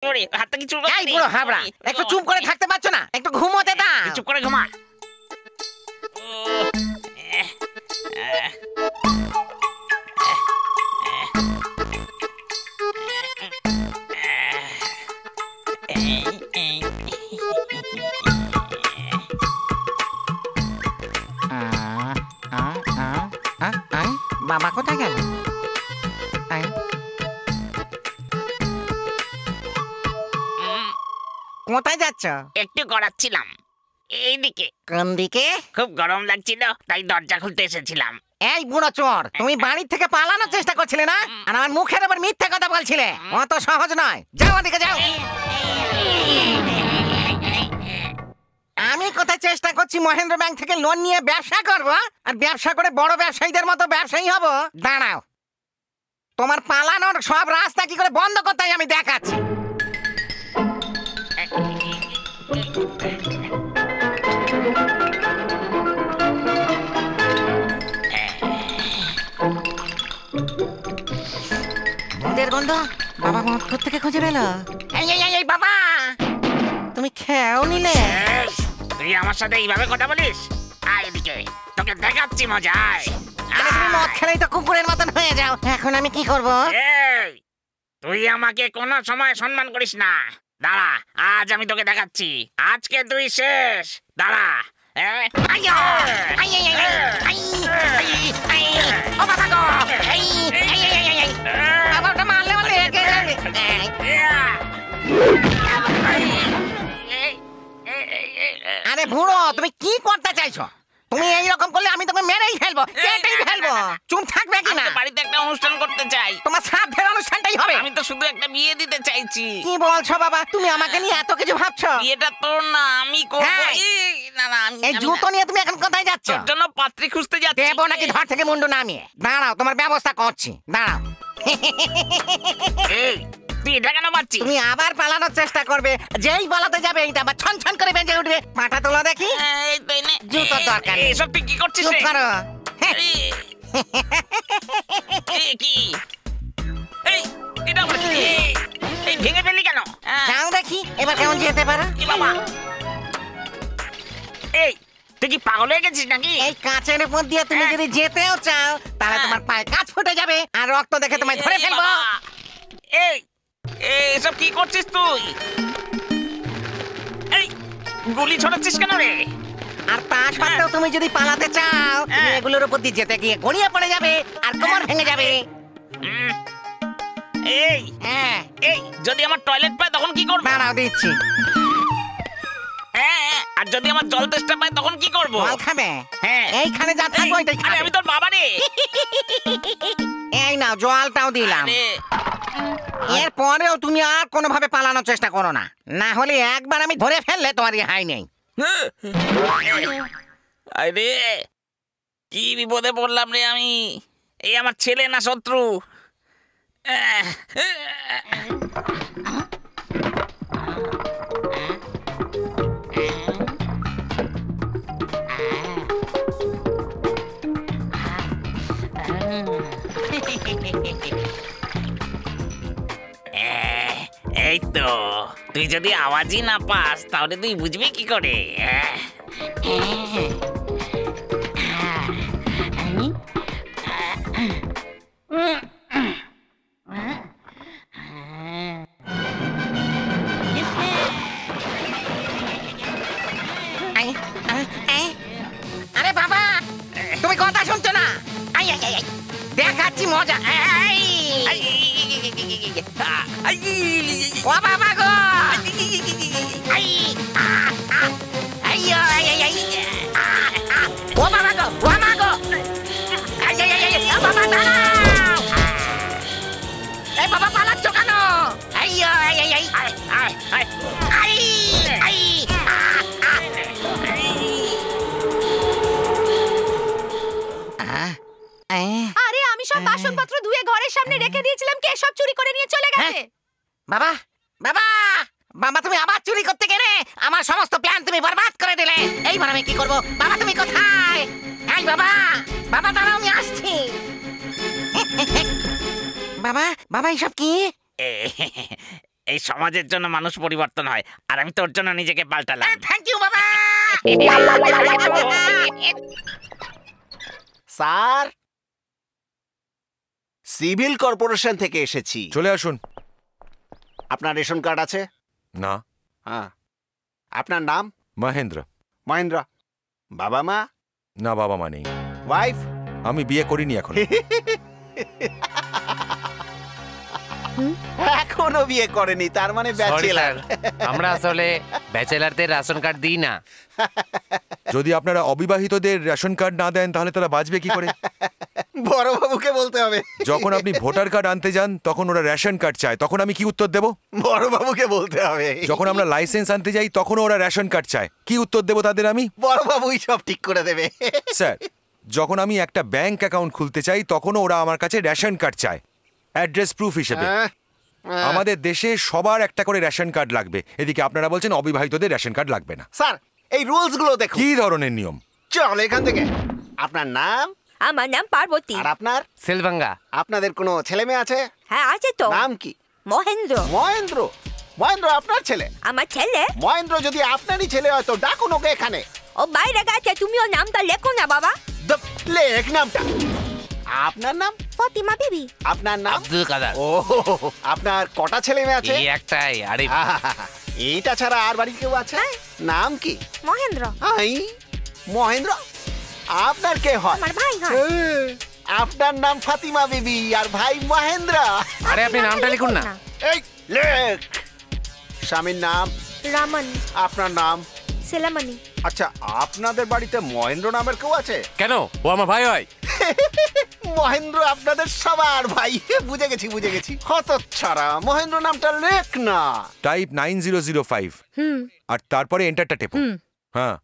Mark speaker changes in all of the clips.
Speaker 1: হাতটা কি চুল
Speaker 2: এই বুড়ো হাবড়া, একটু চুপ করে থাকতে পারছো না? একটু ঘুমোতে দাও।
Speaker 1: চুপ করে ঘুমা।
Speaker 2: বাবা কোথায় গেল? কোথায় যাচ্ছ?
Speaker 1: একটু গড়াচ্ছিলাম এইদিকে।
Speaker 2: কোন দিকে?
Speaker 1: খুব গরম লাগছিল তাই দরজা খুলতে এসেছিলাম।
Speaker 2: এই বুড়ো চোর, তুমি বাড়ি থেকে পালানোর চেষ্টা করছিলে না? আর আমার মুখের উপর মিথ্যা কথা বলছিলে। অত সহজ নয়, যাও ওদিকে যাও। আমি কোথায় চেষ্টা করছি মহেন্দ্র ব্যাংক থেকে লোন নিয়ে ব্যবসা করব, আর ব্যবসা করে বড় ব্যবসায়ীদের মতো ব্যবসায়ী হব। দাঁড়াও, তোমার পালানোর সব রাস্তা কি করে বন্ধ করতে হয় আমি দেখাচ্ছি। মদের গন্ধ বাবা মদ থেকে খুঁজে পেল। এই বাবা, তুমি খেয়েও নিলে?
Speaker 1: তুই আমার সাথে এইভাবে কথা বলিস? আয় এদিকে, তোকে দেখাচ্ছি মজা।
Speaker 2: আরে তুমি মদ খেলেই তো কুকুরের মতন হয়ে যাও। এখন আমি কি করব?
Speaker 1: এই, তুই আমাকে কোনো সময় সম্মান করিস না। দাঁড়া, আজ আমি তোকে দেখাচ্ছি। আজকে তুই শেষ। দাঁড়া।
Speaker 2: আরে বুড়ো, তুমি কি করতে চাইছো? তুমি এইরকম করলে আমি তোকে মেরেই ফেলবো, কেটেই ফেলবো। চুপ থাকবে কি না?
Speaker 1: বাড়িতে একটা অনুষ্ঠান করতে চাই।
Speaker 2: তোমার শ্রাদ্ধের অনুষ্ঠানটাই হবে।
Speaker 1: আমি তো শুধু একটা বিয়ে দিতে চাইছি।
Speaker 2: কি বলছো বাবা? তুমি আমাকে নিয়ে এত কিছু ভাবছো?
Speaker 1: বিয়েটা তোর না, আমি করবো। না না,
Speaker 2: এই জুতো নিয়ে তুমি এখন কোথায় যাচ্ছ?
Speaker 1: তোর জন্য পাত্রী খুঁজতে যাচ্ছি।
Speaker 2: দেবো নাকি ধর থেকে মুন্ডু নামিয়ে? দাঁড়াও, তোমার ব্যবস্থা করছি, দাঁড়াও।
Speaker 1: এই, তুই এটা কেন পাচ্ছিস?
Speaker 2: তুমি আবার পালানোর চেষ্টা করবে, যেই পালাতে যাবে এইটা আবার ছন ছন করে বেজে উঠবে। পাটা তোলা দেখি। জুতোর দরকার নেই।
Speaker 1: এসব তুই কি করছিস?
Speaker 2: চুপ করো।
Speaker 1: কি? এই, এটা আবার কি? এই ভেঙে ফেললি কেন?
Speaker 2: যাও দেখি এবার কেমন যেতে পারো।
Speaker 1: বাবা, এই তুই কি পাগল হয়ে গেছিস নাকি?
Speaker 2: এই কাঁচের উপর দিয়ে তুমি যদি যেতেও চাও তাহলে তোমার পায়ে কাঁচ ফুটে যাবে আর রক্ত দেখে তোমায় ধরে ফেলবো।
Speaker 1: এই, এসব কি করছিস তুই? এই, গুলি ছড়াচ্ছিস কেন রে?
Speaker 2: আর তা সত্ত্বেও তুমি যদি পালাতে চাও, তুমি এগুলোর উপর দিয়ে যেতে গিয়ে গড়িয়ে পড়ে যাবে আর কোমর ভেঙে যাবে।
Speaker 1: এই, এই, যদি আমার টয়লেট পায় তখন কি করব?
Speaker 2: দাঁড়াও দিচ্ছি।
Speaker 1: আর যদি আমার জল তেষ্টা পায় তখন কি করব?
Speaker 2: জল খাবে?
Speaker 1: হ্যাঁ।
Speaker 2: এইখানে যা থাকবে ওইটাই খাবে।
Speaker 1: আমি তোর বাবা রে।
Speaker 2: এই নাও, জলটাও দিলাম। এরপরেও তুমি আর কোনোভাবে পালানোর চেষ্টা করো না, না হলে একবার আমি ধরে ফেললে তোমার রেহাই নেই।
Speaker 1: আরে কি বিপদে পড়লাম রে আমি। এই আমার ছেলে না শত্রু? এই তো, তুই যদি আওয়াজই না পাস তাহলে তুই বুঝবি কি করে?
Speaker 2: আরে বাবা, তুমি কথা শুনছো না? দেখাচ্ছি মজা। ও বাবা গো, ও বাবা গো, ও মা গো, বাবা দাঁড়াও। এই বাবা পালাচ্ছ কেন?
Speaker 3: আরে আমি সব বাসনপত্র ধুয়ে ঘরের সামনে রেখে দিয়েছিলাম, কে সব চুরি করে নিয়ে চলে গেছে।
Speaker 2: বাবা, বাবা, বাবা তুমি আবার চুরি করতে গেলে, আমার সমস্ত প্ল্যান তুমি বরবাদ করে দিলে। এইবার আমি কি করব? বাবা তুমি কোথায়? এই বাবা, বাবা দাঁড়াও, আমি আসছি। বাবা, বাবা এসব কি?
Speaker 1: এই সমাজের জন্য মানুষ পরিবর্তন হয়, আর আমি তোর জন্য নিজেকে পাল্টালাম।
Speaker 2: থ্যাংক ইউ বাবা।
Speaker 4: স্যার, সিভিল কর্পোরেশন থেকে এসেছি।
Speaker 5: চলে আসুন।
Speaker 4: আপনার রেশন কার্ড আছে?
Speaker 5: না।
Speaker 4: হ্যাঁ। আপনার নাম?
Speaker 5: মহেন্দ্র।
Speaker 4: মহেন্দ্র। বাবা মা?
Speaker 5: না, বাবা মা নেই।
Speaker 4: ওয়াইফ?
Speaker 5: আমি বিয়ে করিনি এখন।
Speaker 4: এখনো বিয়ে করেনি, তার মানে ব্যাচেলার।
Speaker 6: আমরা আসলে ব্যাচেলারদের রেশন কার্ড দিই না।
Speaker 5: যদি আপনারা অবিবাহিতদের রেশন কার্ড না দেন তাহলে তারা বাঁচবে কি করে?
Speaker 4: বড়বাবুকে বলতে হবে।
Speaker 5: যখন আপনি ভোটার কার্ড আনতে যান তখন ওরা রেশন কার্ড চায়, তখন আমি কি উত্তর দেব?
Speaker 4: বড়বাবুকে বলতে হবে।
Speaker 5: যখন আমরা লাইসেন্স আনতে যাই তখন ওরা রেশন কার্ড চায়, কি উত্তর দেব তাদের আমি?
Speaker 4: বড়বাবুই সব ঠিক করে দেবে।
Speaker 5: স্যার, যখন আমি একটা ব্যাংক অ্যাকাউন্ট খুলতে চাই তখনও ওরা আমার কাছে রেশন কার্ড চায়, অ্যাড্রেস প্রুফ হিসেবে। আমাদের দেশে সবার একটা করে রেশন কার্ড লাগবে, এদিকে আপনারা বলছেন অবিবাহিতদের রেশন কার্ড লাগবে না।
Speaker 4: স্যার, এই রুলস গুলো দেখুন।
Speaker 5: কি ধরনের নিয়ম?
Speaker 4: চল এখান থেকে। আপনার নাম?
Speaker 3: আমার নাম পার্বতী।
Speaker 4: আর আপনার?
Speaker 6: সিলভাঙ্গা।
Speaker 4: আপনাদের কোনো ছেলে মেয়ে আছে?
Speaker 3: হ্যাঁ আছে তো।
Speaker 4: নাম কি?
Speaker 3: মহেন্দ্র।
Speaker 4: মহেন্দ্র? মহেন্দ্র আপনার ছেলে?
Speaker 3: আমার ছেলে?
Speaker 4: মহেন্দ্র যদি আপনারই ছেলে হয় তো ডাকুন ওকে এখানে।
Speaker 3: ও বাইরে গেছে, তুমি ওর নামটা লেখো না বাবা।
Speaker 4: লেখ নামটা। আপনার নাম?
Speaker 3: ফতিমা বিবি।
Speaker 4: আপনার নাম?
Speaker 6: আব্দুল কাদের।
Speaker 4: ও, আপনার কটা ছেলে মেয়ে আছে?
Speaker 6: এই একটাই। আরে
Speaker 4: এইটা ছাড়া আর বাড়ি কেউ আছে? নাম কি?
Speaker 3: মহেন্দ্র।
Speaker 4: আই মহেন্দ্র। আপনার কে হয়?
Speaker 3: আমার ভাই হয়।
Speaker 4: আপনার নাম ফাতিমা বিবি আর ভাই মহেন্দ্র।
Speaker 6: আরে আপনি নামটা লিখুন না।
Speaker 4: এই লেখ। স্বামীর নাম?
Speaker 3: রামন।
Speaker 4: আপনার নাম?
Speaker 3: সেলামনি।
Speaker 4: আচ্ছা, আপনাদের বাড়িতে মহেন্দ্র নামের কেউ আছে?
Speaker 6: কেন? ও আমার ভাই হয়।
Speaker 4: মহেন্দ্র আপনাদের সবার ভাই। বুঝে গেছি। হতচ্ছাড়া, মহেন্দ্র নামটা লেখ না।
Speaker 5: টাইপ 9005 আর তারপরে এন্টারটা টেপো। হ্যাঁ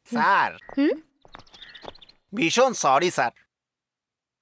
Speaker 4: স্যার, ভীষণ সরি স্যার,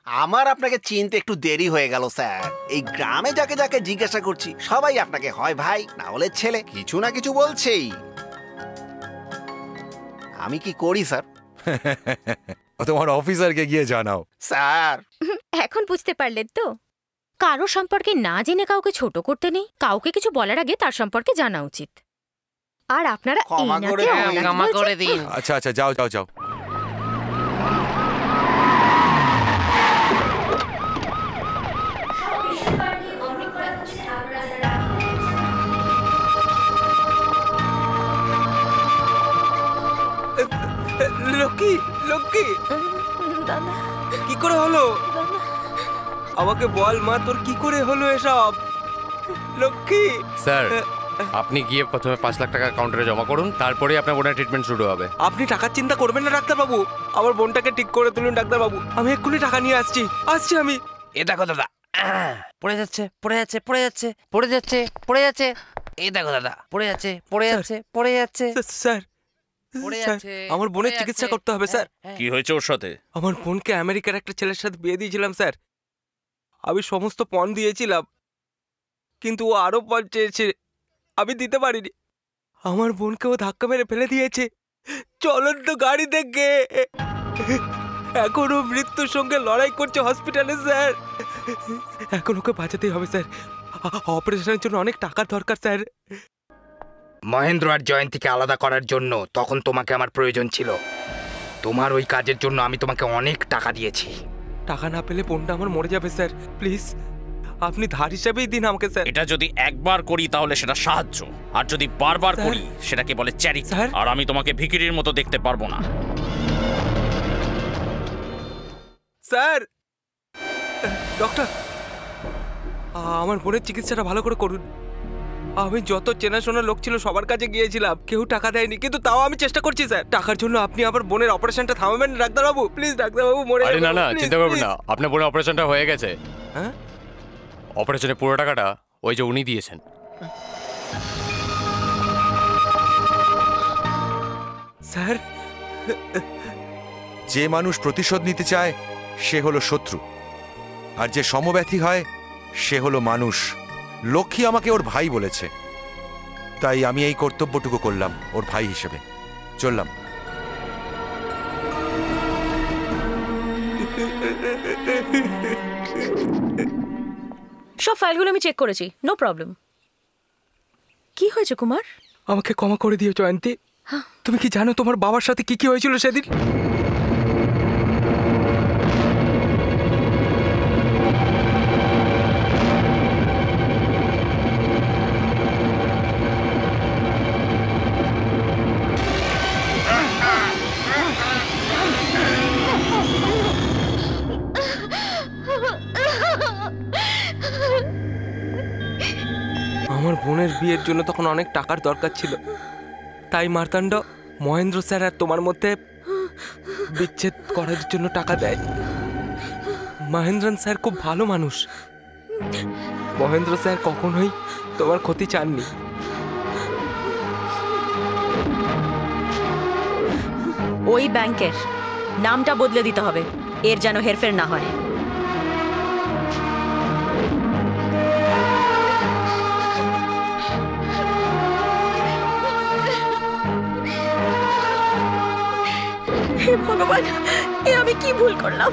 Speaker 4: আমার আপনাকে চিনতে একটু দেরি হয়ে গেল স্যার। এই গ্রামে যাকে যাকে জিজ্ঞাসা করছি সবাই আপনাকে হয় ভাই না হলে ছেলে, কিছু না কিছু বলছেই। আমি কি করি স্যার?
Speaker 5: তোমার অফিসারকে গিয়ে জানাও।
Speaker 4: স্যার,
Speaker 3: এখন বুঝতে পারলেন তো, কারো সম্পর্কে না জেনে কাউকে ছোট করতে নেই, কাউকে কিছু বলার আগে তার সম্পর্কে জানা উচিত। আর আপনারা
Speaker 4: ক্ষমা করে দিন।
Speaker 6: ক্ষমা করে দিন।
Speaker 5: আচ্ছা যাও।
Speaker 7: লক্ষ্মী কি করে হলো? আমাকে বল মা, তোর কি করে হলো এসব? লক্ষ্মী
Speaker 6: স্যার, আপনি গিয়ে প্রথমে 5 লাখ টাকা কাউন্টারে জমা করুন, তারপরে আপনার বোনের ট্রিটমেন্ট শুরু হবে।
Speaker 7: আপনি টাকার চিন্তা করবেন না ডাক্তারবাবু, আমার বোনটাকে ঠিক করে তুলুন ডাক্তারবাবু। আমি এক্ষুনি টাকা নিয়ে আসছি আমি।
Speaker 6: এ দেখো দাদা, পড়ে যাচ্ছে। এই দেখো দাদা, পড়ে যাচ্ছে।
Speaker 7: স্যার, আমার বোনের চিকিৎসা করতে হবে স্যার।
Speaker 8: কি হয়েছে ওর সাথে?
Speaker 7: আমার বোনকে আমেরিকার একটা ছেলের সাথে বিয়ে দিয়েছিলাম স্যার। আমি সমস্ত পণ দিয়েছিলাম, কিন্তু ও আরো পণ চেয়েছে, আমি দিতে পারিনি। আমার বোনকে ও ধাক্কা মেরে ফেলে দিয়েছে চলন্ত গাড়ি থেকে। এখন ও মৃত্যুর সঙ্গে লড়াই করছে হসপিটালে স্যার। এখন ওকে বাঁচাতেই হবে স্যার। অপারেশনের জন্য অনেক টাকার দরকার স্যার।
Speaker 8: মহেন্দ্র আর জয়ন্তীকে আলাদা করার জন্য তখন তোমাকে আমার প্রয়োজন ছিল। তোমার ওই কাজের জন্য আমি তোমাকে অনেক টাকা দিয়েছি।
Speaker 7: টাকা না পেলে বোনটা আমার মরে যাবে স্যার। প্লিজ আপনি ধার হিসাবেই দিন আমাকে স্যার।
Speaker 8: এটা যদি একবার করি তাহলে সেটা সাহায্য, আর যদি বারবার
Speaker 7: স্যার।
Speaker 8: করি সেটাকে বলে চ্যারিটি।
Speaker 7: স্যার।
Speaker 8: আর আমি তোমাকে ভিখিরির মতো দেখতে পারবো না।
Speaker 7: স্যার, ডক্টর, আমার বোনের চিকিৎসাটা ভালো করে করুন। আমি যত চেনাশোনা লোক ছিল সবার কাছে গিয়েছিলাম, কেউ টাকা দেয়নি, কিন্তু তাও আমি চেষ্টা করছি স্যার। টাকার জন্য আপনি আমার বোনের অপারেশনটা থামাবেন না ডাক্তারবাবু, প্লিজ ডাক্তারবাবু। মরে
Speaker 6: আরে
Speaker 7: যাবে,
Speaker 6: না,
Speaker 7: please,
Speaker 6: চিন্তা করবেন
Speaker 7: please।
Speaker 6: না, আপনার বোনের অপারেশনটা হয়ে গেছে।
Speaker 7: হ্যাঁ?
Speaker 6: অপারেশনের পুরো টাকাটা ওই যে উনি দিয়েছেন।
Speaker 7: স্যার,
Speaker 5: যে মানুষ প্রতিশোধ নিতে চায় সে হলো শত্রু, আর যে সমব্যথী হয় সে হলো মানুষ। লক্ষ্মী আমাকে ওর ভাই বলেছে, তাই আমি এই কর্তব্যটুকু করলাম ওর ভাই হিসেবে। চললাম।
Speaker 3: সব ফাইলগুলো আমি চেক করেছি, নো প্রবলেম। কি হয়েছে কুমার?
Speaker 7: আমাকে ক্ষমা করে দিও জয়ন্তী। তুমি কি জানো তোমার বাবার সাথে কি কি হয়েছিল সেদিন? আমার বোনের বিয়ের জন্য তখন অনেক টাকার দরকার ছিল, তাই মার্তাণ্ড মহেন্দ্র স্যার আর তোমার মধ্যে বিচ্ছেদ করার জন্য টাকা দেয়। মহেন্দ্রন স্যার খুব ভালো মানুষ। মহেন্দ্র স্যার কখনোই তোমার ক্ষতি চাননি।
Speaker 3: ওই ব্যাংকের নামটা বদলে দিতে হবে, এর যেন হেরফের না হয়। হে ভগবান, এ আমি কি ভুল করলাম?